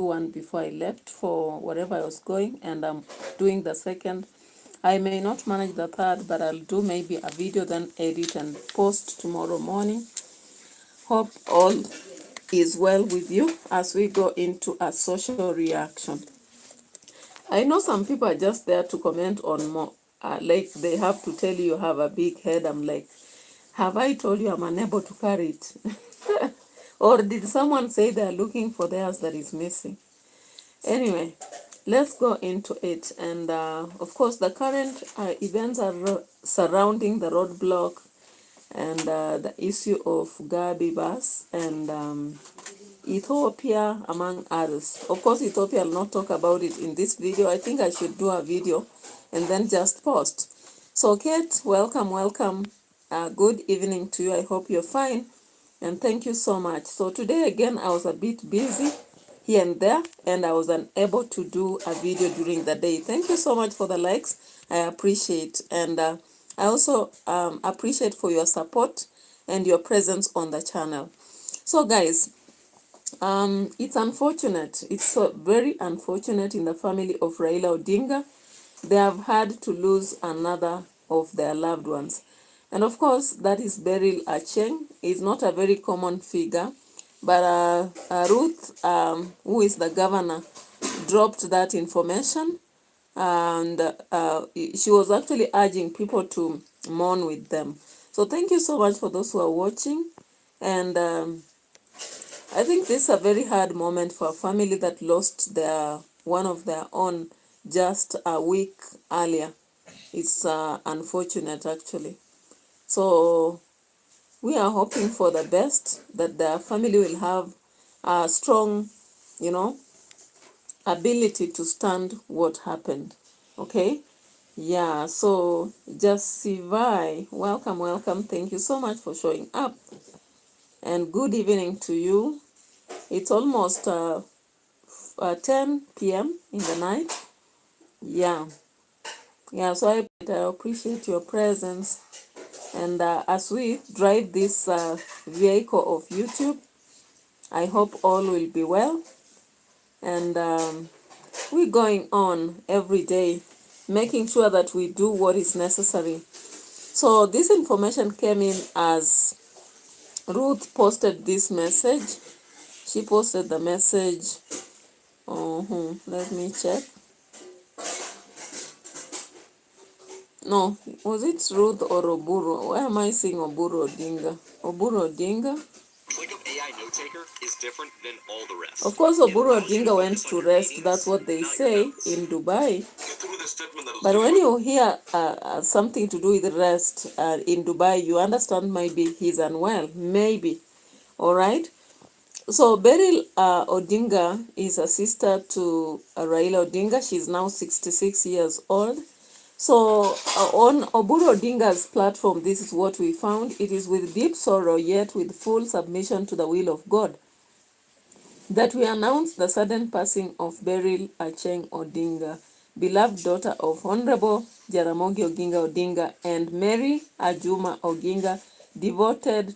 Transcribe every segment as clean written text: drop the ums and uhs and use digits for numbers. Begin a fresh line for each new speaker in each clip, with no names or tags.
one before I left for wherever I was going, and I'm doing the second. I may not manage the third, but I'll do maybe a video, then edit and post tomorrow morning. Hope all is well with you as we go into a social reaction. I know some people are just there to comment on more, like they have to tell you have a big head. I'm like, have I told you I'm unable to carry it? Or did someone say they're looking for theirs that is missing? Anyway, let's go into it. And of course, the current events are surrounding the roadblock and the issue of GABBYVERSE and Ethiopia, among others. Of course, Ethiopia, I'll not talk about it in this video. I think I should do a video and then just post. So, Kate, welcome. Good evening to you. I hope you're fine. And thank you so much. So today, again, I was a bit busy here and there, and I was unable to do a video during the day. Thank you so much for the likes. I appreciate. And I also appreciate for your support and your presence on the channel. So, guys, it's unfortunate. It's so very unfortunate in the family of Raila Odinga. They have had to lose another of their loved ones. And of course, that is Beryl ACHIENG. Is not a very common figure. But Ruth, who is the governor, dropped that information. And she was actually urging people to mourn with them. So thank you so much for those who are watching. And I think this is a very hard moment for a family that lost one of their own just a week earlier. It's unfortunate, actually. So we are hoping for the best, that the family will have a strong, ability to stand what happened. Okay? Yeah, so just Sivai, welcome. Thank you so much for showing up. And good evening to you. It's almost 10 p.m. in the night. Yeah, so I appreciate your presence. And as we drive this vehicle of YouTube, I hope all will be well. And we're going on every day, making sure that we do what is necessary. So this information came in as Ruth posted this message. She posted the message. Let me check. No, was it Ruth or Oburu? Why am I saying Oburu Odinga? Oburu Odinga? AI note taker is different than all the rest. Of course, Oburu Odinga went to rest. That's what they say in Dubai. But when you hear something to do with rest in Dubai, you understand maybe he's unwell. Maybe. All right? So Beryl Odinga is a sister to Raila Odinga. She's now 66 years old. So on Oburu Odinga's platform, this is what we found. It is with deep sorrow, yet with full submission to the will of God, that we announce the sudden passing of Beryl ACHIENG Odinga, beloved daughter of Honorable Jaramogi Oginga Odinga and Mary Ajuma Oginga, devoted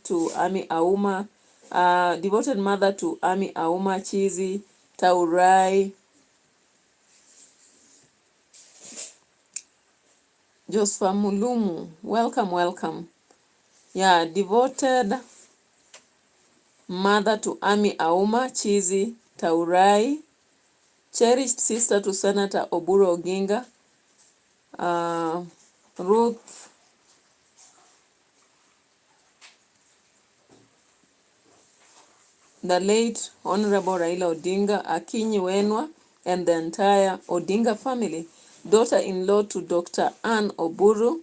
mother to Ami Auma Chizi Taurai Joseph Mulumu. Welcome. Yeah, devoted mother to Ami Auma Chizi Taurai, cherished sister to Senator Oburu Oginga, Ruth the late Honorable Raila Odinga, Akinyi Wenwa, and the entire Odinga family. Daughter-in-law to Dr. Ann Oburu,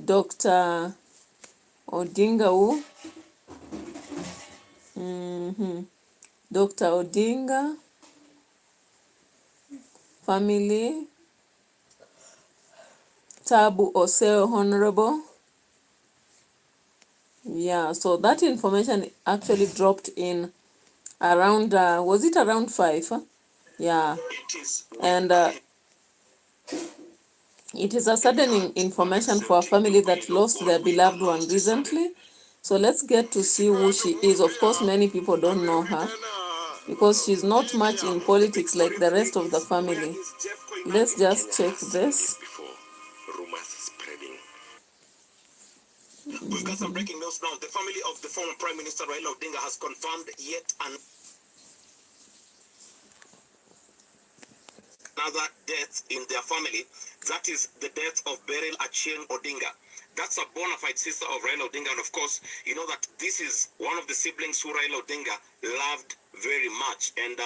Dr. Odinga, Dr. Odinga family, Tabu Oseo Honorable. Yeah, so that information actually dropped in around, was it around 5? Yeah, and it is a sudden information for a family that lost their beloved one recently. So let's get to see who she is. Of course, many people don't know her. because she's not much in politics like the rest of the family. Let's just check this.
We've got some breaking news now. The family of the former Prime Minister Raila Odinga has confirmed yet another death in their family. That is the death of ACHIENG Odinga. That's a bona fide sister of Raila Odinga. And of course, you know that this is one of the siblings who Raila Odinga loved very much. And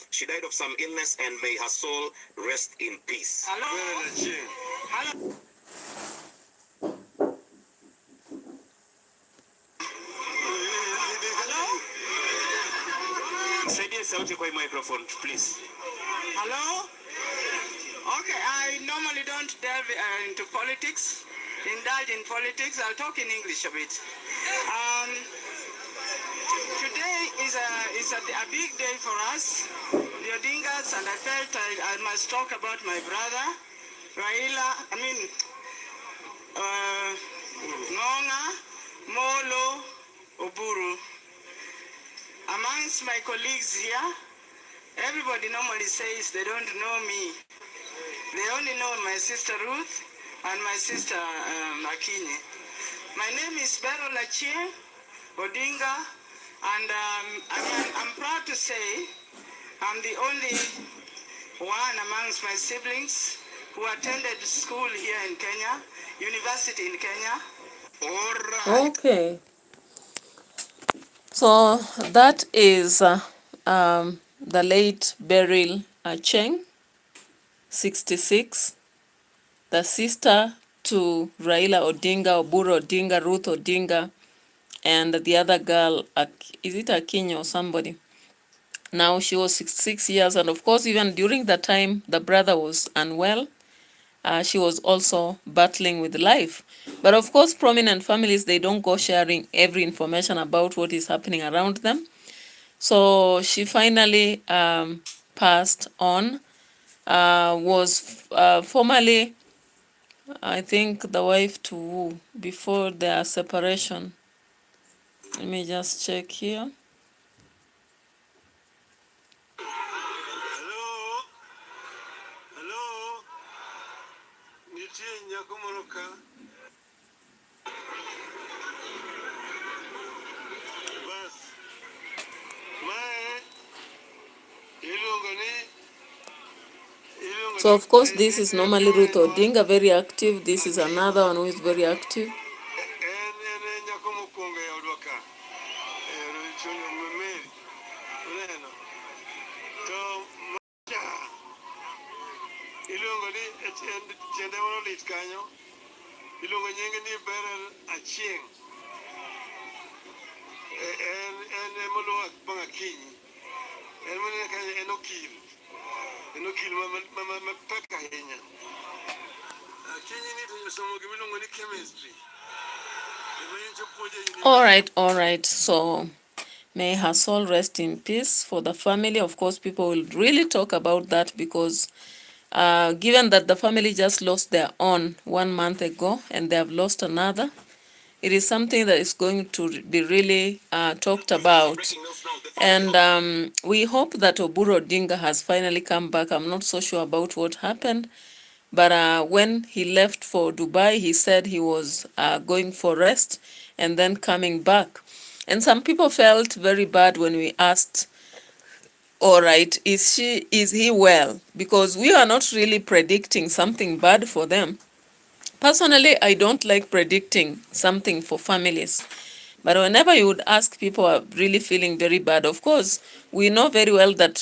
she died of some illness, and may her soul rest in peace. Hello? Hello? Say this out of my microphone, please. Hello? Okay, I normally don't delve into politics, indulge in politics. I'll talk in English a bit. Today is a big day for us, the Odingas, and I felt I must talk about my brother, Raila, Nonga, Molo, Oburu. Amongst my colleagues here, everybody normally says they don't know me. They only know my sister Ruth and my sister Akinye. My name is ACHIENG Odinga, and I'm proud to say I'm the only one amongst my siblings who attended school here in Kenya, university in Kenya. All right.
Okay. So that is the late Beryl Acheng, 66, the sister to Raila Odinga, Oburu Odinga, Ruth Odinga, and the other girl, is it Akinye or somebody? Now she was 66 years, and of course even during the time the brother was unwell, she was also battling with life. But of course, prominent families, they don't go sharing every information about what is happening around them. So she finally passed on, was formerly, I think, the wife to Wu before their separation. Let me just check here. So of course this is normally Ruth Odinga, very active. This is another one who is very active. All right. So may her soul rest in peace. For the family, of course, people will really talk about that because given that the family just lost their own 1 month ago and they have lost another, it is something that is going to be really talked about. And we hope that Oburu Odinga has finally come back. I'm not so sure about what happened, but when he left for Dubai, he said he was going for rest and then coming back. And some people felt very bad when we asked, all right, is he well? Because we are not really predicting something bad for them. Personally, I don't like predicting something for families. But whenever you would ask, people are really feeling very bad. Of course, we know very well that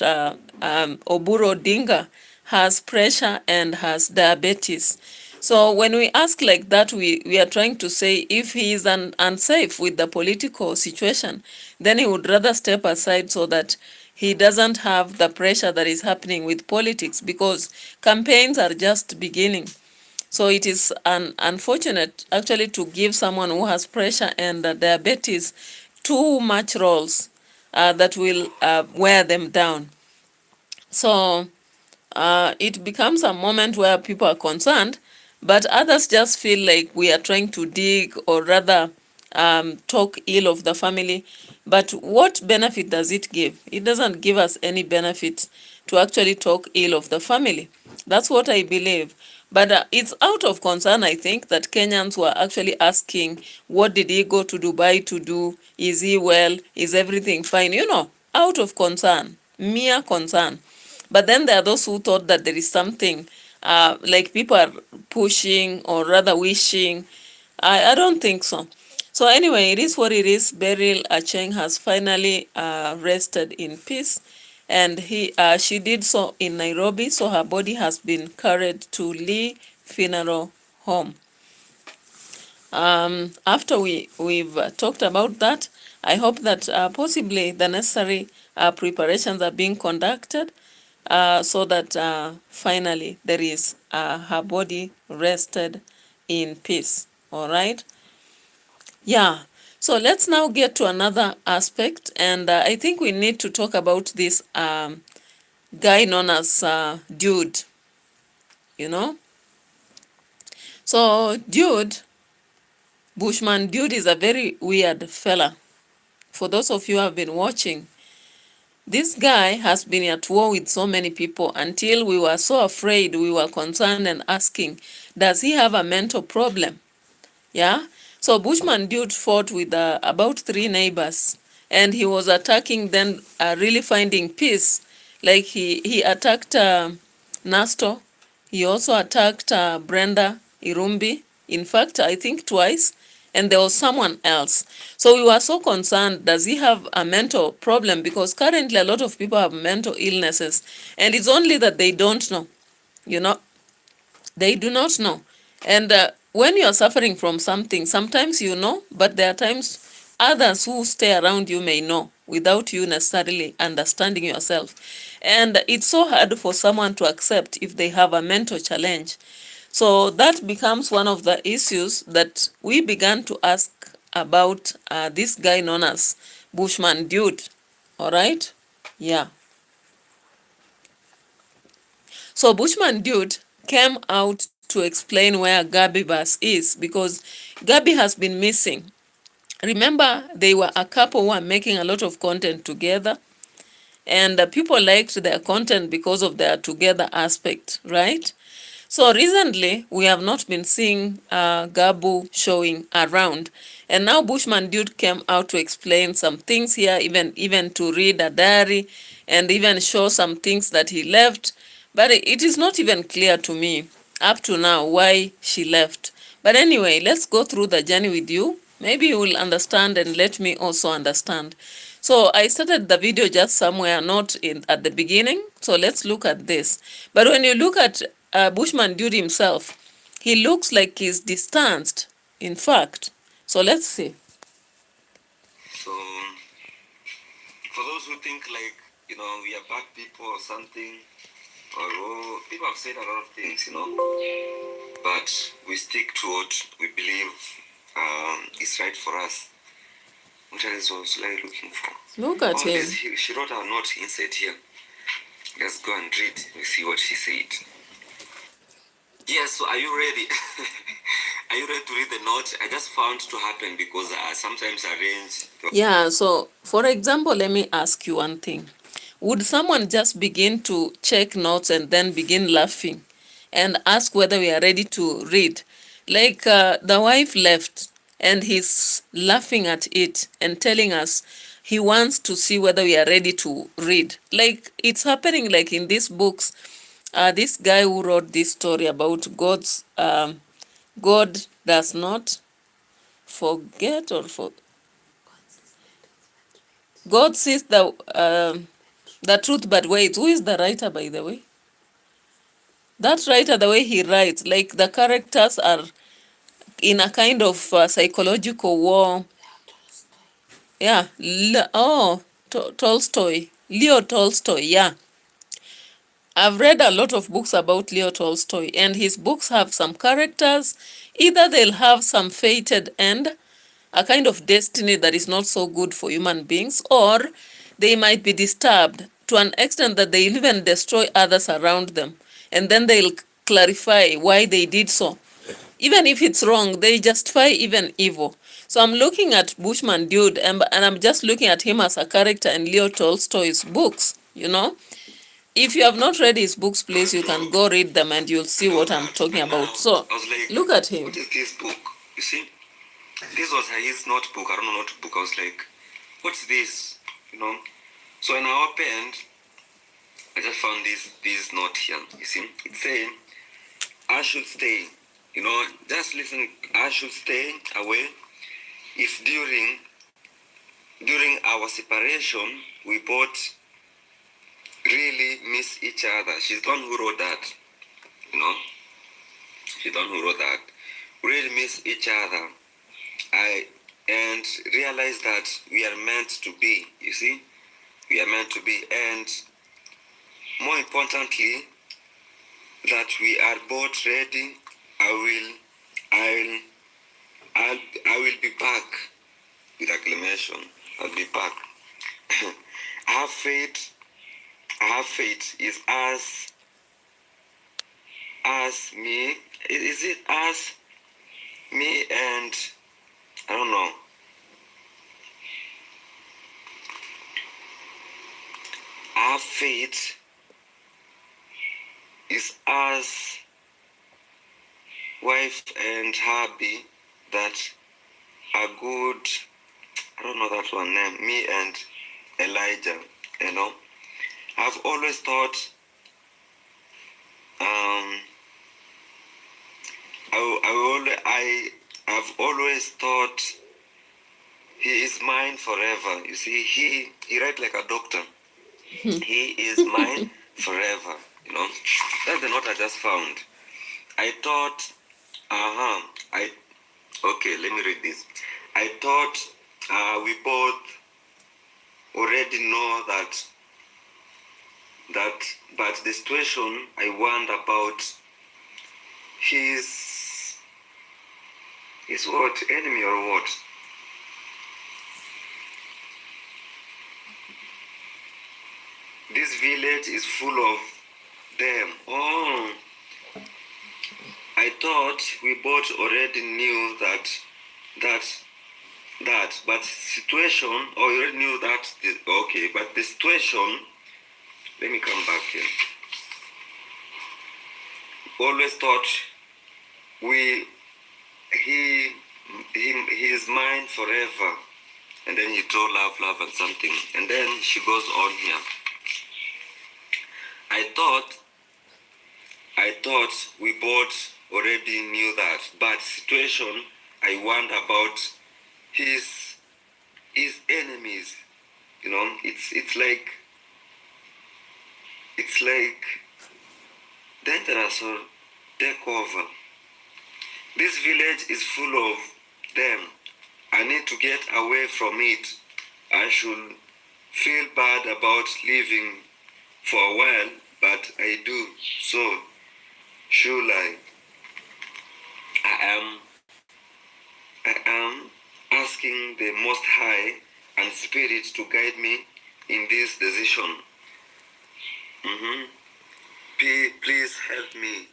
Oburu Odinga has pressure and has diabetes. So when we ask like that, we are trying to say if he is unsafe with the political situation, then he would rather step aside so that he doesn't have the pressure that is happening with politics, because campaigns are just beginning. So it is unfortunate actually to give someone who has pressure and diabetes too much roles that will wear them down. So it becomes a moment where people are concerned, but others just feel like we are trying to dig, or rather talk ill of the family. But what benefit does it give? It doesn't give us any benefit to actually talk ill of the family. That's what I believe. But it's out of concern, I think, that Kenyans were actually asking, what did he go to Dubai to do? Is he well? Is everything fine? You know, out of concern, mere concern. But then there are those who thought that there is something, like people are pushing or rather wishing. I don't think so. So anyway, it is what it is. Beryl Achieng has finally rested in peace, and she did so in Nairobi. So her body has been carried to Lee Funeral Home. After we've talked about that, I hope that possibly the necessary preparations are being conducted so that finally there is her body rested in peace. All right. Yeah. So let's now get to another aspect, and I think we need to talk about this guy known as Dude. You know. So Bushman Dude is a very weird fella. For those of you who have been watching, this guy has been at war with so many people until we were so afraid, we were concerned and asking, does he have a mental problem? Yeah. So Bushman Dude fought with about 3 neighbors, and he was attacking them, really finding peace. Like he attacked Nasto. He also attacked Brenda Irumbi. In fact, I think twice. And there was someone else. So we were so concerned, does he have a mental problem? Because currently a lot of people have mental illnesses, and it's only that they don't know. You know, they do not know. And when you are suffering from something, sometimes you know, but there are times others who stay around you may know without you necessarily understanding yourself. And it's so hard for someone to accept if they have a mental challenge. So that becomes one of the issues that we began to ask about this guy known as Bushman Dude. All right? Yeah. So Bushman Dude came out to explain where GABBYVERSE is, because Gabby has been missing. Remember, they were a couple who were making a lot of content together, and people liked their content because of their together aspect, right? So recently, we have not been seeing Gabu showing around, and now Bushman Dude came out to explain some things here, even to read a diary, and even show some things that he left. But it is not even clear to me up to now why she left. But anyway, let's go through the journey with you. Maybe you will understand, and let me also understand. So I started the video just somewhere, not at the beginning. So let's look at this. But when you look at Bushman Dude himself, he looks like he's distanced, in fact. So let's see.
So, for those who think like, we are bad people or something, or people have said a lot of things, but we stick to what we believe is right for us. What else was I looking for?
Look at him.
She wrote a note inside here. Let's go and read. We see what she said. Yes, so are you ready? Are you ready to read the note? I just found to happen because I sometimes arrange.
Yeah, so for example, let me ask you one thing. Would someone just begin to check notes and then begin laughing and ask whether we are ready to read? Like the wife left and he's laughing at it and telling us he wants to see whether we are ready to read. Like it's happening like in these books. This guy who wrote this story about God does not forget or God sees the truth but waits. Who is the writer, by the way? That writer, the way he writes, like the characters are in a kind of psychological war. Yeah. Tolstoy. Leo Tolstoy, yeah. I've read a lot of books about Leo Tolstoy, and his books have some characters. Either they'll have some fated end, a kind of destiny that is not so good for human beings, or they might be disturbed to an extent that they even destroy others around them. And then they'll clarify why they did so. Even if it's wrong, they justify even evil. So I'm looking at Bushman Dude, and I'm just looking at him as a character in Leo Tolstoy's books, you know. If you have not read his books, please, you can go read them and you'll see what I'm talking about. So,
I was like,
look at him.
what is this book? You see, this was his notebook. I don't know notebook. I was like, what's this? You know. So when I opened, I just found this note here. You see, it's saying, I should stay. You know, just listen. I should stay away if during our separation we both really miss each other. She's the one who wrote that. You know, she's the one who wrote that. Really miss each other. And realize that we are meant to be. You see, we are meant to be, and more importantly, that we are both ready. I will be back with acclamation. I'll be back. I have faith is us, me. Is it us, me, and I don't know. I have faith is us, wife and hubby, that are good. I don't know that one name. Me and Elijah, you know. I've always thought I've always thought he is mine forever. You see, he write like a doctor. He is mine forever. You know, that's the note I just found. I thought, okay, let me read this. I thought we both already know that, but the situation I wonder about his what, enemy or what? This village is full of them. Oh, I thought we both already knew that, but situation, or you already knew that, okay, but the situation, let me come back here. Always thought he is mine forever. And then he draw love and something. And then she goes on here. I thought we both already knew that, but situation I wonder about his enemies. You know, it's like dangerous or take over. This village is full of them. I need to get away from it. I should feel bad about leaving for a while, but I do. So, should I am asking the Most High and Spirit to guide me in this decision. Please help me.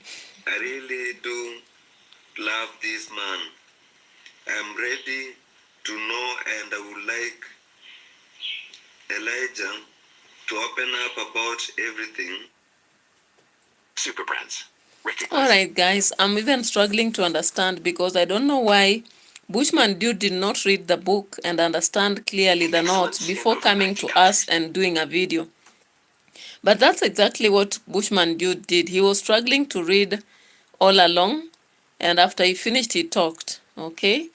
I really do love this man. I'm ready to know, and I would like Elijah to open up about everything. Super Brands.
Alright guys, I'm even struggling to understand because I don't know why Bushman Dude did not read the book and understand clearly the notes before coming to us and doing a video. But that's exactly what Bushman Dude did. He was struggling to read all along, and after he finished, he talked, okay?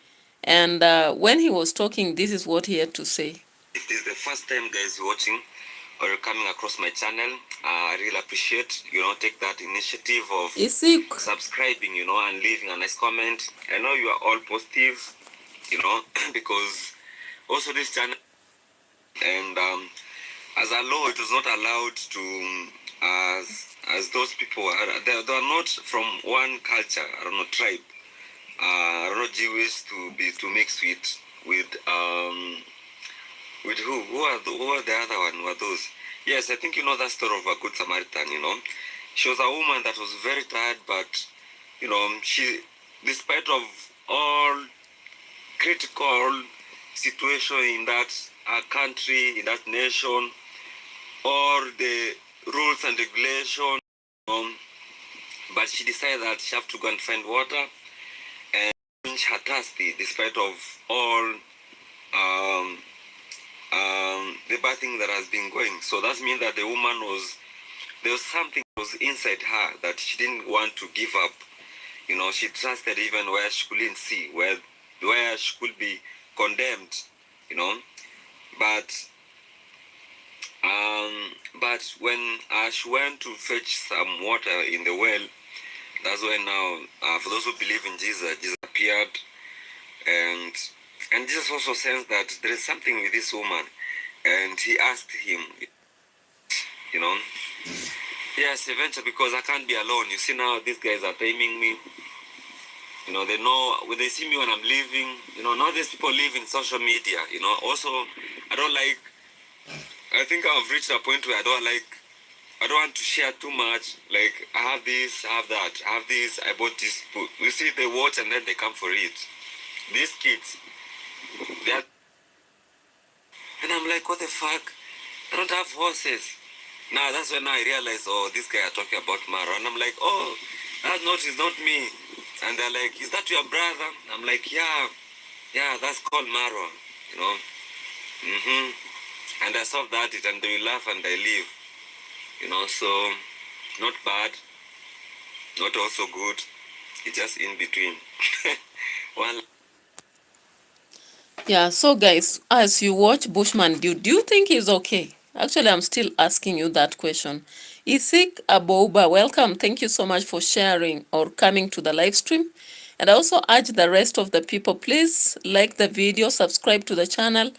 And when he was talking, this is what he had to say.
If this is the first time guys watching or you're coming across my channel, I really appreciate, take that initiative of subscribing, and leaving a nice comment. I know you are all positive, because also this channel, and as a law, it was not allowed to, as those people, they are not from one culture, I don't know, tribe, I don't know, Jewish to mix with who? Who are the other one? Who are those? Yes, I think you know that story of a Good Samaritan, She was a woman that was very tired, but, she, despite of all critical situation in that country, in that nation, or the rules and regulations. But she decided that she have to go and find water and quench her thirsty despite of all the bad thing that has been going. So that means that the woman there was something that was inside her that she didn't want to give up. You know, she trusted even where she couldn't see, where she could be condemned, you know. But when she went to fetch some water in the well, that's when now, for those who believe in Jesus, Jesus appeared, and Jesus also sensed that there is something with this woman, and he asked him, you know, yes, eventually, because I can't be alone. You see now, these guys are taming me. You know, they know, when they see me when I'm leaving, you know, nowadays people live in social media, you know. Also, I think I've reached a point where I don't want to share too much. Like, I have this, I have that, I have this, I bought this book. You see, they watch and then they come for it. These kids, and I'm like, what the fuck? I don't have horses. Now, that's when I realized, oh, this guy are talking about Maro. And I'm like, oh, it's not me. And they're like, is that your brother? I'm like, yeah, that's called Maro, you know. And I solved that, and they laugh and I leave, you know. So, not bad, not also good. It's just in between. Well,
Yeah, so guys, as you watch Bushman Dude, do you think he's okay? Actually, I'm still asking you that question. Isik Abouba, welcome. Thank you so much for sharing or coming to the live stream. And I also urge the rest of the people, please like the video, subscribe to the channel,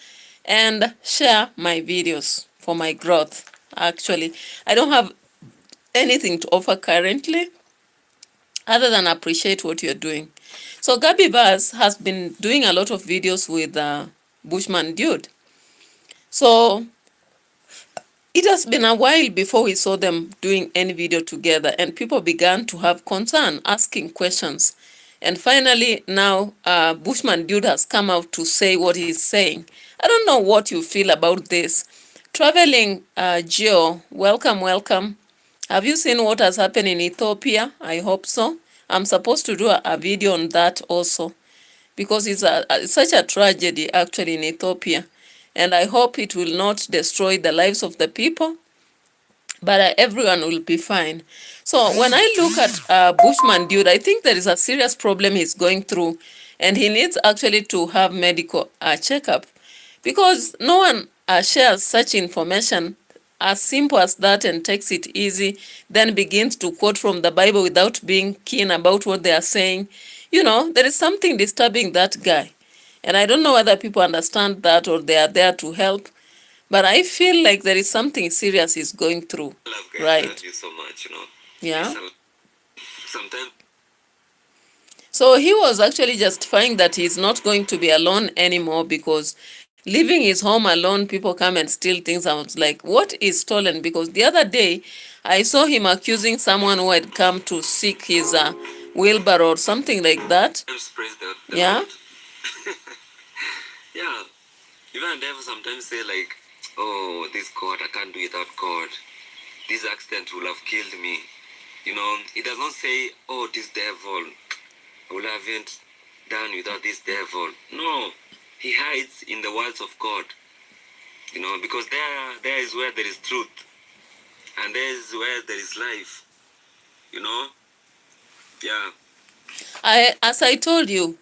and share my videos for my growth. Actually, I don't have anything to offer currently other than appreciate what you're doing. So GABBYVERSE has been doing a lot of videos with Bushman Dude. So it has been a while before we saw them doing any video together, and people began to have concern, asking questions. And finally, now Bushman Dude has come out to say what he's saying. I don't know what you feel about this. Traveling Geo, welcome. Have you seen what has happened in Ethiopia? I hope so. I'm supposed to do a video on that also, because it's such a tragedy actually in Ethiopia. And I hope it will not destroy the lives of the people, but everyone will be fine. So when I look at Bushman Dude, I think there is a serious problem he's going through, and he needs actually to have medical checkup, because no one shares such information as simple as that and takes it easy, then begins to quote from the Bible without being keen about what they are saying. You know, there is something disturbing that guy. And I don't know whether people understand that or they are there to help. But I feel like there is something serious he's going through. Right.
Thank you so much, you know.
Yeah.
Sometimes.
So he was actually justifying that he's not going to be alone anymore, because leaving his home alone, people come and steal things. I was like, what is stolen? Because the other day, I saw him accusing someone who had come to seek his wheelbarrow or something like that.
Praise the
Yeah.
Lord. Yeah. Even the devil sometimes say like, oh, this God, I can't do without God. This accident will have killed me. You know, it does not say, oh, this devil, I will haven't done without this devil. No, he hides in the words of God. You know, because there is where there is truth. And there is where there is life. You know? Yeah.
As I told you,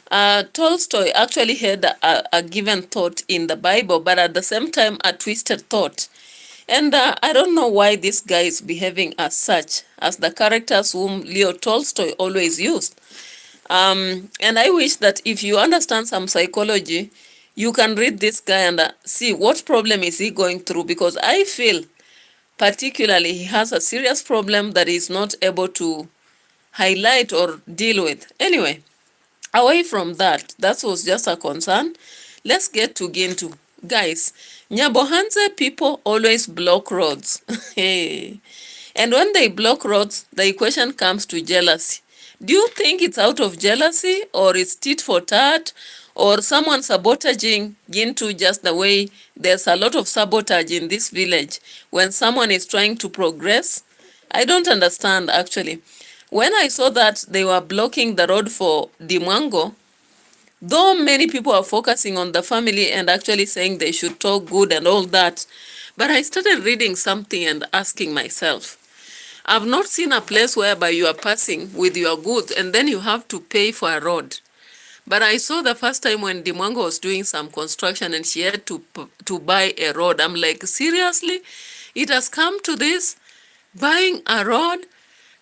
Tolstoy actually had a given thought in the Bible, but at the same time, a twisted thought. And I don't know why this guy is behaving as such, as the characters whom Leo Tolstoy always used. And I wish that if you understand some psychology, you can read this guy and see what problem is he going through, because I feel particularly he has a serious problem that he's not able to highlight or deal with. Anyway, away from that, that was just a concern. Let's get to Gintu. Guys, Nyabohanse people always block roads. Hey. And when they block roads, the equation comes to jealousy. Do you think it's out of jealousy, or it's tit for tat, or someone sabotaging Gintu just the way there's a lot of sabotage in this village when someone is trying to progress? I don't understand, actually. When I saw that they were blocking the road for Dimwango, though many people are focusing on the family and actually saying they should talk good and all that, but I started reading something and asking myself, I've not seen a place whereby you are passing with your goods and then you have to pay for a road. But I saw the first time when Dimwango was doing some construction and she had to buy a road. I'm like, seriously? It has come to this? Buying a road?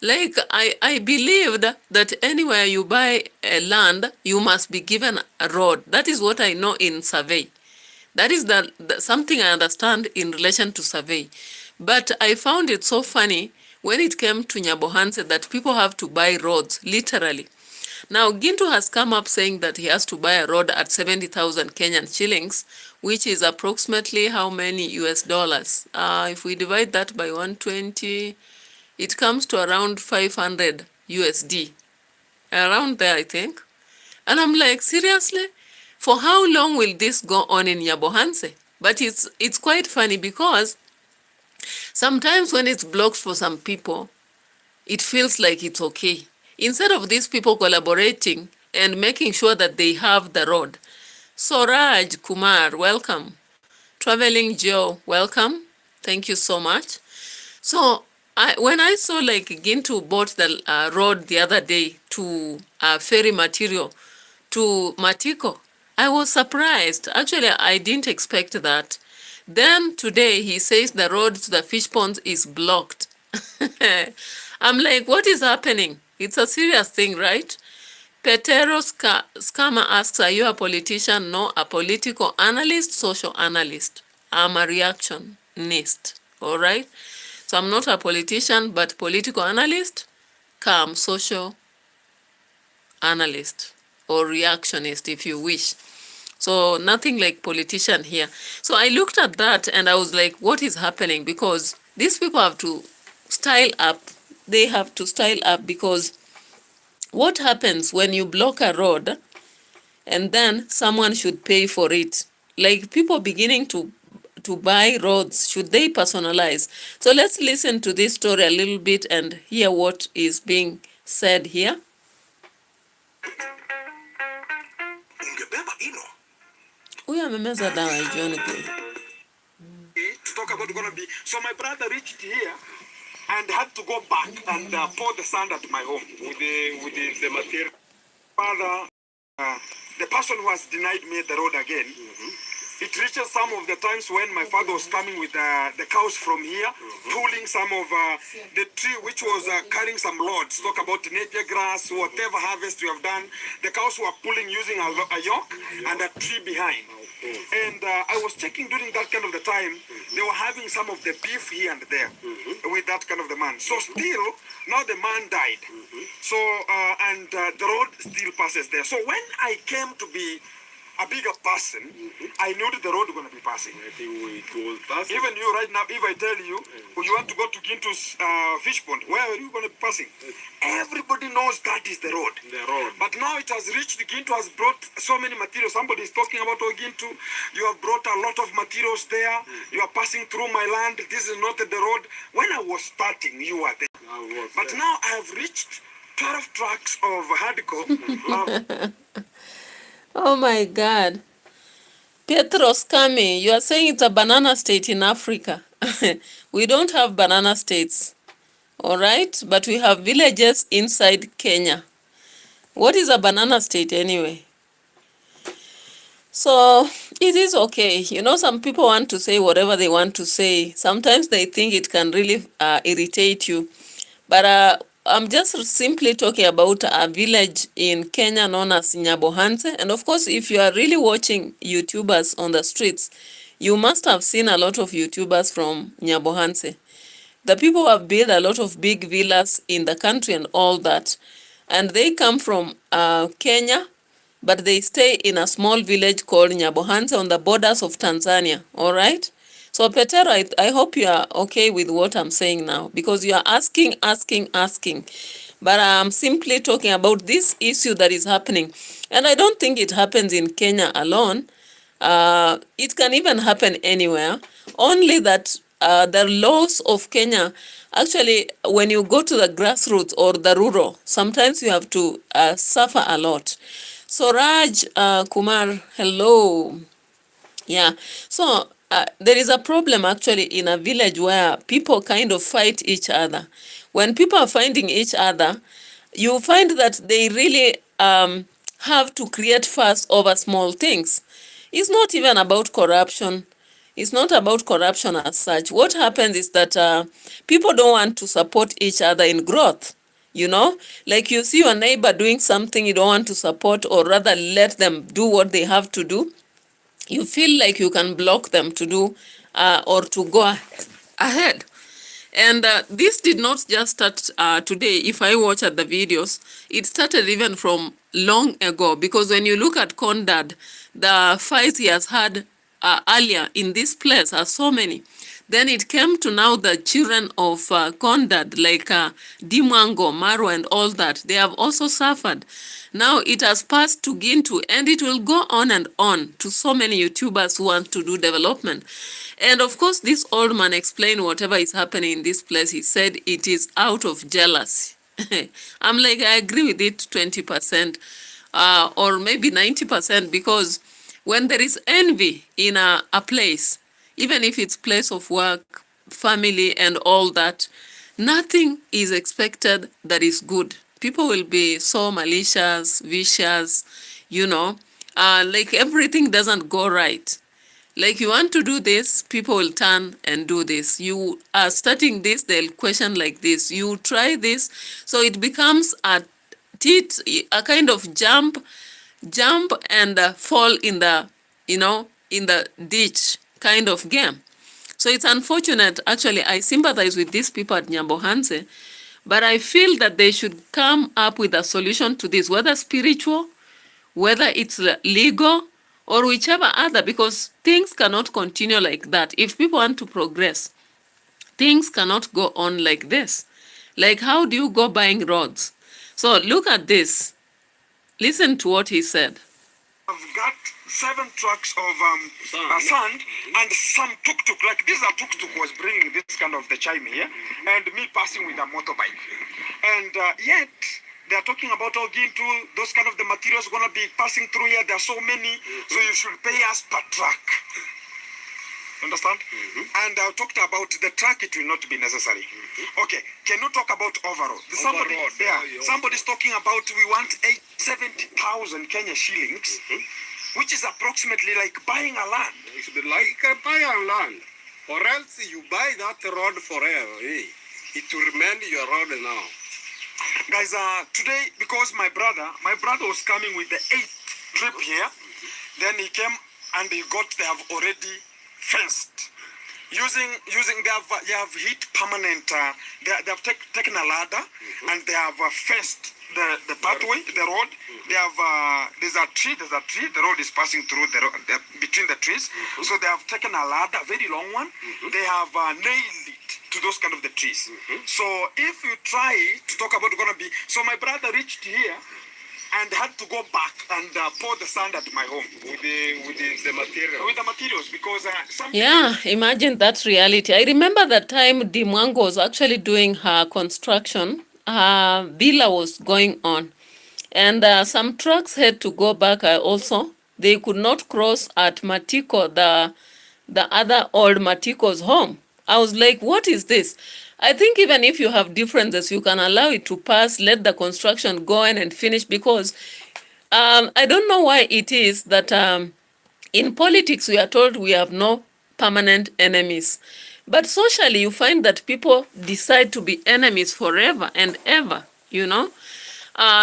Like, I believed that anywhere you buy a land, you must be given a road. That is what I know in survey. That is something I understand in relation to survey. But I found it so funny when it came to Nyabohanse that people have to buy roads, literally. Now, Gintu has come up saying that he has to buy a road at 70,000 Kenyan shillings, which is approximately how many US dollars? If we divide that by 120, it comes to around 500 USD. Around there, I think. And I'm like, seriously? For how long will this go on in Nyabohanse? But it's quite funny because sometimes when it's blocked for some people, it feels like it's okay. Instead of these people collaborating and making sure that they have the road. Soraj Kumar, welcome. Traveling Joe, welcome. Thank you so much. So when I saw like Gintu bought the road the other day to ferry material to Matiko, I was surprised. Actually, I didn't expect that. Then today he says the road to the fish ponds is blocked. I'm like, what is happening? It's a serious thing, right? Petero Scammer asks, are you a politician? No, a political analyst, social analyst. I'm a reactionist, all right? So I'm not a politician, but political analyst, come social analyst or reactionist, if you wish. So nothing like politician here. So I looked at that and I was like, what is happening? Because these people have to style up. They have to style up, because what happens when you block a road and then someone should pay for it? Like people beginning to buy roads, should they personalize? So let's listen to this story a little bit and hear what is being said here. Huyu amemeza dawa jioni kweli.
To talk about gonna be, so my brother reached here and had to go back and pour the sand at my home with the material. Father, the person who has denied me the road again. It reaches some of the times when my father was coming with the cows from here, pulling some of the tree which was carrying some loads. Talk about napier grass, whatever harvest we have done. The cows were pulling using a yoke and a tree behind. And I was checking during that kind of the time, they were having some of the beef here and there with that kind of the man. So still, now the man died. So, and the road still passes there. So when I came to be a bigger person, I knew that the road was going to be passing. I think it was passing. Even you right now, if I tell you, you want to go to Gintu's fish pond, where are you going to be passing? Everybody knows that is the road. The road. But now it has reached, Gintu has brought so many materials. Somebody is talking about Gintu. You have brought a lot of materials there. You are passing through my land. This is not the road. When I was starting, you were there. But now I have reached 12 tracks of hardcore.
Oh my God. Petros Kami, you are saying it's a banana state in Africa. We don't have banana states, all right? But we have villages inside Kenya. What is a banana state anyway? So it is okay. You know, some people want to say whatever they want to say. Sometimes they think it can really irritate you. But I'm just simply talking about a village in Kenya known as Nyabohanse. And of course, if you are really watching YouTubers on the streets, you must have seen a lot of YouTubers from Nyabohanse. The people have built a lot of big villas in the country and all that. And they come from Kenya, but they stay in a small village called Nyabohanse on the borders of Tanzania, all right? So Petero, I hope you are okay with what I'm saying now, because you are asking. but I'm simply talking about this issue that is happening. And I don't think it happens in Kenya alone. It can even happen anywhere. Only that the laws of Kenya, actually, when you go to the grassroots or the rural, sometimes you have to suffer a lot. So Raj Kumar, hello. Yeah, so there is a problem actually in a village where people kind of fight each other. When people are fighting each other, you find that they really have to create fuss over small things. It's not even about corruption. It's not about corruption as such. What happens is that people don't want to support each other in growth. You know, like you see your neighbor doing something you don't want to support, or rather let them do what they have to do. You feel like you can block them to do or to go ahead. And this did not just start today. If I watch at the videos, it started even from long ago, because when you look at Condad, the fights he has had earlier in this place are so many. Then it came to now the children of Condad, like Dimango, Maro, and all that. They have also suffered. Now it has passed to Gintu, and it will go on and on to so many YouTubers who want to do development. And of course, this old man explained whatever is happening in this place. He said it is out of jealousy. I'm like, I agree with it 20%, or maybe 90%, because when there is envy in a place, even if it's place of work, family, and all that, nothing is expected that is good. People will be so malicious, vicious, you know, like everything doesn't go right. Like you want to do this, people will turn and do this. You are starting this, they'll question like this. You try this, so it becomes a kind of jump and fall in the, you know, in the ditch kind of game. So it's unfortunate. Actually, I sympathize with these people at Nyambohanse, but I feel that they should come up with a solution to this, whether spiritual, whether it's legal, or whichever other, because things cannot continue like that. If people want to progress, things cannot go on like this. Like, how do you go buying roads? So look at this. Listen to what he said.
I've got 7 trucks of sand and some tuk-tuk. Like this, a tuk-tuk was bringing this kind of the chime here, and me passing with a motorbike. And yet, they are talking about Gintu, those kind of the materials going to be passing through here. There are so many, so you should pay us per truck. Understand? And I talked about the truck, it will not be necessary. Okay, can you talk about overall? Somebody's talking about we want 70,000 Kenya shillings, which is approximately like buying a land.
It's like buy a land, or else you buy that road forever. It will remain your road now.
Guys, today, because my brother was coming with the 8th trip here, then he came and they have already fenced. They have hit permanent, they have taken a ladder and they have fenced the pathway, the road. They have, there's a tree, the road is passing through between the trees. So they have taken a ladder, a very long one. They have nailed it to those kind of the trees. So if you try to talk about gonna be, so my brother reached here and had to go back and pour the sand at my home with the material. With the materials, because
yeah, imagine that reality. I remember that time Dimwango was actually doing her construction. Her villa was going on, and some trucks had to go back also. They could not cross at Matiko, the other old Matiko's home. I was like, what is this? I think even if you have differences, you can allow it to pass, let the construction go in and finish, because I don't know why it is that in politics we are told we have no permanent enemies. But socially you find that people decide to be enemies forever and ever, you know.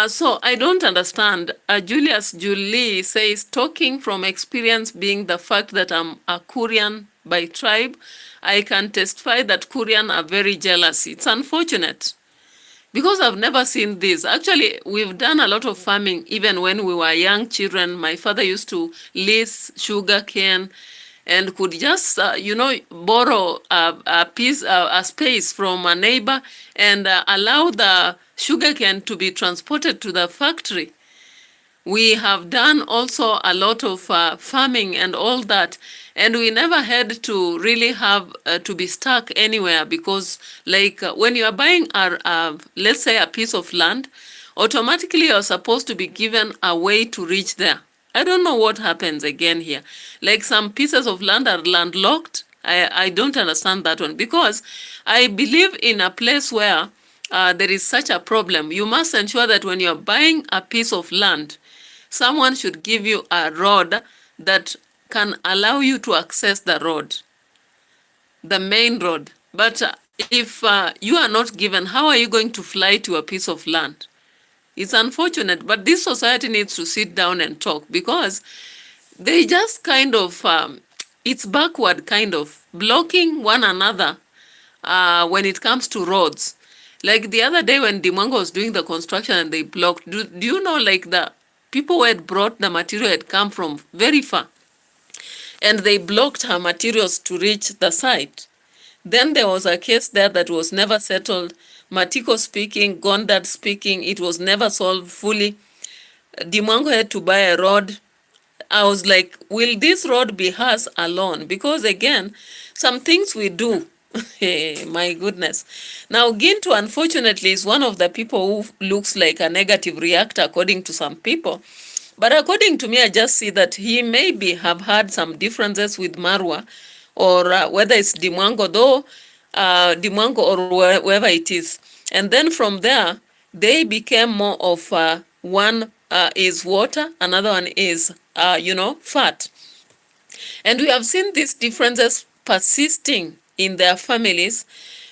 So I don't understand. Julius Julie says, talking from experience, being the fact that I'm a Kurian by tribe, I can testify that Kurian are very jealous. It's unfortunate, because I've never seen this. Actually, we've done a lot of farming even when we were young children. My father used to lease sugar cane, and could just, borrow a space from a neighbor and allow the sugarcane to be transported to the factory. We have done also a lot of farming and all that, and we never had to really have to be stuck anywhere because, like, when you are buying let's say a piece of land, automatically you're supposed to be given a way to reach there. I don't know what happens again here. Like, some pieces of land are landlocked. I don't understand that one, because I believe in a place where there is such a problem, you must ensure that when you're buying a piece of land, someone should give you a road that can allow you to access the road, the main road. But if you are not given, how are you going to fly to a piece of land? It's unfortunate, but this society needs to sit down and talk, because they just kind of, it's backward, kind of blocking one another when it comes to roads. Like the other day when Dimwango was doing the construction and they blocked, do you know, like, the people who had brought the material had come from very far, and they blocked her materials to reach the site. Then there was a case there that was never settled. Matiko speaking, Gondad speaking, it was never solved fully. Dimwango had to buy a road. I was like, will this road be hers alone? Because again, some things we do, my goodness. Now, Gintu, unfortunately, is one of the people who looks like a negative reactor, according to some people. But according to me, I just see that he maybe have had some differences with Marwa, or whether it's Dimwango, though, Dimwango or whoever it is. And then from there, they became more of one is water, another one is, fat. And we have seen these differences persisting in their families.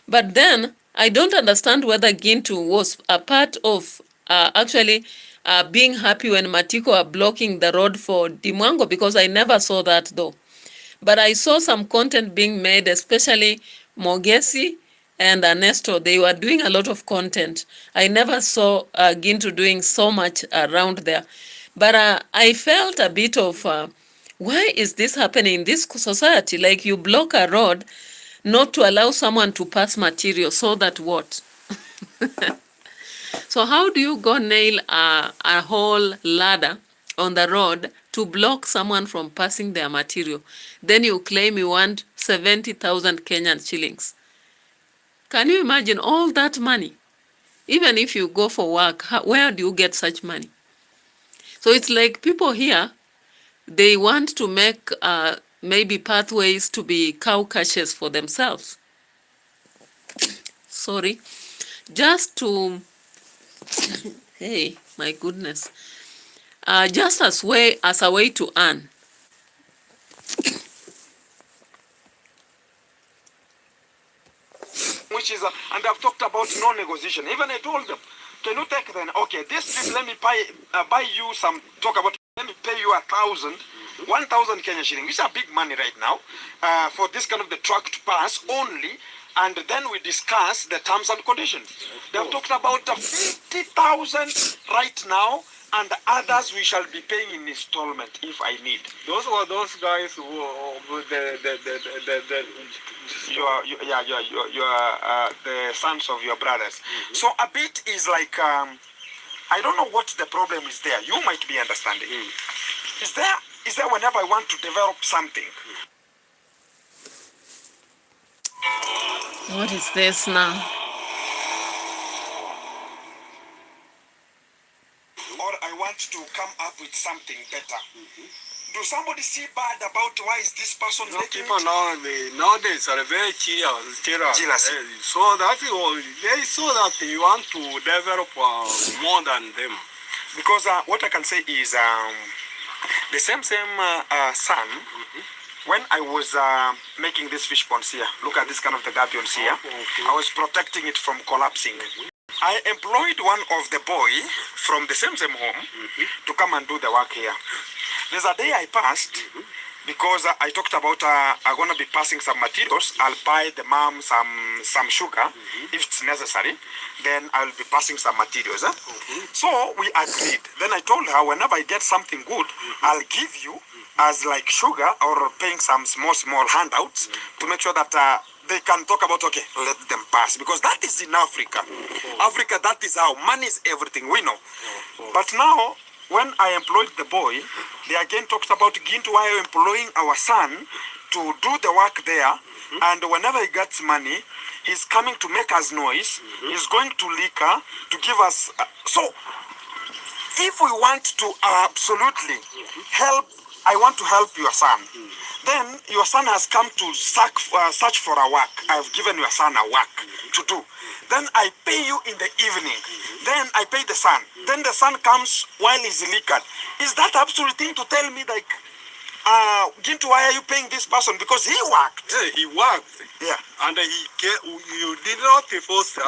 But then I don't understand whether Gintu was a part of actually being happy when Matiko are blocking the road for Dimwango, because I never saw that though. But I saw some content being made, especially Mogesi and Ernesto. They were doing a lot of content. I never saw Gintu doing so much around there. But I felt a bit of, why is this happening in this society? Like, you block a road not to allow someone to pass material, so that what? So how do you go nail a whole ladder on the road to block someone from passing their material? Then you claim you want 70,000 Kenyan shillings. Can you imagine all that money? Even if you go for work, where do you get such money? So it's like people here, they want to make maybe pathways to be cow caches for themselves. Sorry. Just to, hey, my goodness. Just as a way to earn.
Which is, and I've talked about no negotiation. Even I told them, can you take then, okay, this let me buy you some, let me pay you 1,000 Kenya shilling, which is a big money right now, for this kind of the truck to pass only, and then we discuss the terms and conditions. They have talked about 50,000 right now, and others we shall be paying in installment if I need.
Those were those guys who
the sons of your brothers. So a bit is like, I don't know what the problem is there. You might be understanding. Is there whenever I want to develop something?
What is this now?
Or I want to come up with something better. Do somebody see bad about why is this person making
people nowadays are very jealous. So that they saw that you want to develop more than them.
Because what I can say is the same son. When I was making this fish ponds here, look at this kind of the gabions here. I was protecting it from collapsing. I employed one of the boy from the same home to come and do the work here. There's a day I passed, because I talked about I'm gonna be passing some materials. I'll buy the mom some sugar if it's necessary. Then I'll be passing some materials. So we agreed. Then I told her whenever I get something good, I'll give you as like sugar or paying some small handouts to make sure that they can talk about, okay, let them pass. Because that is in Africa. Africa, that is how money is everything, we know. But now, when I employed the boy, they again talked about Gintu, why are you employing our son to do the work there, and whenever he gets money, he's coming to make us noise, he's going to liquor, to give us... so, if we want to absolutely help, I want to help your son, then your son has come to search for a work. I've given your son a work to do. Then I pay you in the evening. Then I pay the son. Then the son comes while he's liquored. Is that absolute thing to tell me, like, Gintu, why are you paying this person? Because he worked.
Yeah, he worked.
Yeah.
And you did not force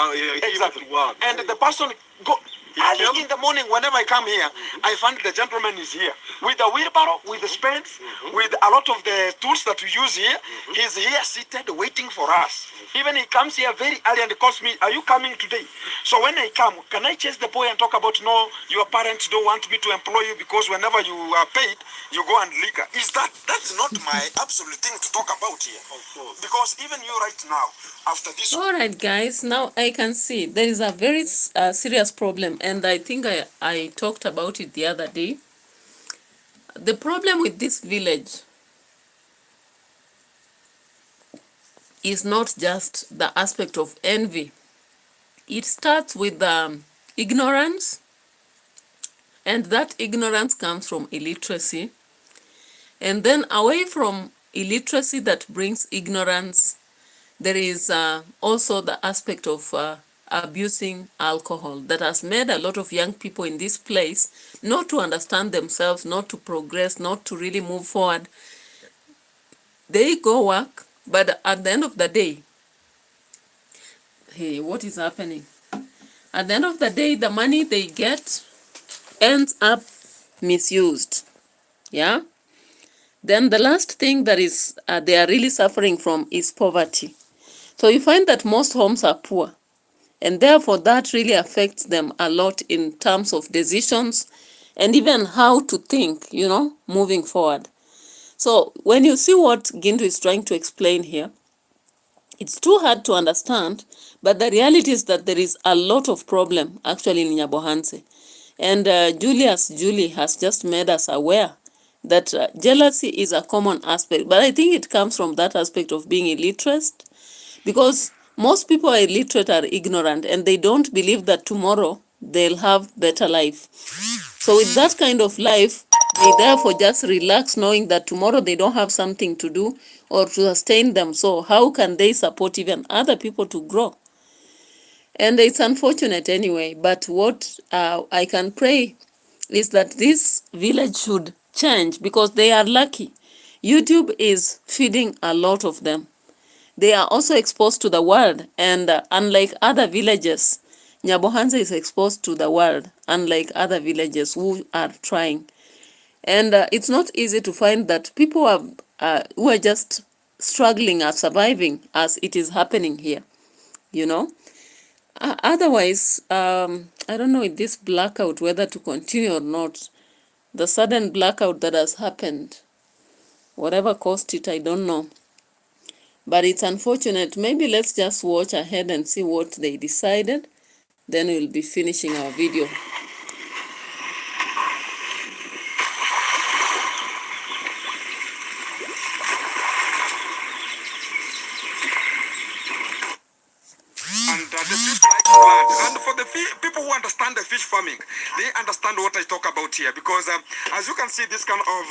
exactly.
him to work.
And the person go early in the morning, whenever I come here, I find the gentleman is here with the wheelbarrow, with the spades, with a lot of the tools that we use here. He's here seated waiting for us. Even he comes here very early and calls me, are you coming today? So when I come, can I chase the boy and talk about, no, your parents don't want me to employ you because whenever you are paid, you go and liquor. That's not my absolute thing to talk about here. Of course. Because even you right now, after this...
All right, guys, now I can see there is a very serious problem, and I think I talked about it the other day. The problem with this village is not just the aspect of envy. It starts with ignorance, and that ignorance comes from illiteracy. And then away from illiteracy that brings ignorance, there is also the aspect of abusing alcohol that has made a lot of young people in this place not to understand themselves, not to progress, not to really move forward. They go work, but at the end of the day, hey, what is happening? At the end of the day, the money they get ends up misused. Yeah? Then the last thing that is they are really suffering from is poverty. So you find that most homes are poor, and therefore that really affects them a lot in terms of decisions and even how to think, you know, moving forward. So when you see what Gintu is trying to explain here, it's too hard to understand, but the reality is that there is a lot of problem actually in Nyabohanse. And Julie has just made us aware that jealousy is a common aspect, but I think it comes from that aspect of being illiterate, because most people are illiterate, are ignorant, and they don't believe that tomorrow they'll have better life. So with that kind of life, they therefore just relax knowing that tomorrow they don't have something to do or to sustain them. So how can they support even other people to grow? And it's unfortunate anyway, but what I can pray is that this village should change, because they are lucky. YouTube is feeding a lot of them. They are also exposed to the world, and unlike other villages, Nyabohanse is exposed to the world, unlike other villages who are trying. And it's not easy to find that people who are just struggling are surviving as it is happening here, you know. Otherwise, I don't know with this blackout whether to continue or not. The sudden blackout that has happened, whatever caused it, I don't know. But it's unfortunate. Maybe let's just watch ahead and see what they decided. Then we'll be finishing our video.
And the fish like blood. And for the people who understand the fish farming, they understand what I talk about here. Because as you can see, this kind of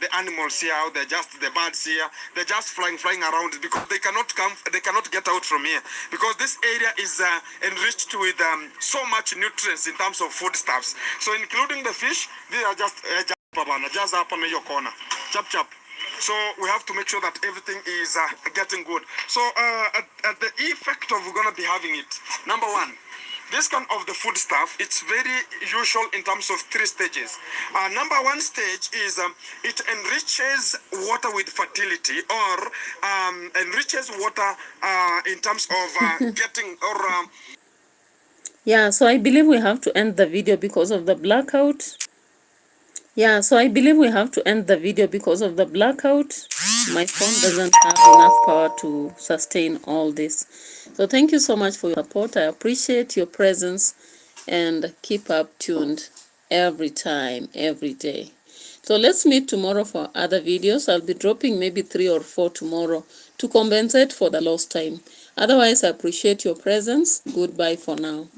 the animals here, they're just the birds here, they're just flying around because they cannot get out from here. Because this area is enriched with so much nutrients in terms of foodstuffs. So including the fish, they are just up on your corner, chop. So we have to make sure that everything is getting good. So the effect of we're going to be having it, number one, this kind of the food stuff, it's very usual in terms of 3 stages. Number 1 stage is it enriches water with fertility, or enriches water in terms of getting or
Yeah, so I believe we have to end the video because of the blackout. Yeah, so I believe we have to end the video because of the blackout. My phone doesn't have enough power to sustain all this. So thank you so much for your support. I appreciate your presence, and keep up tuned every time, every day. So let's meet tomorrow for other videos. I'll be dropping maybe 3 or 4 tomorrow to compensate for the lost time. Otherwise, I appreciate your presence. Goodbye for now.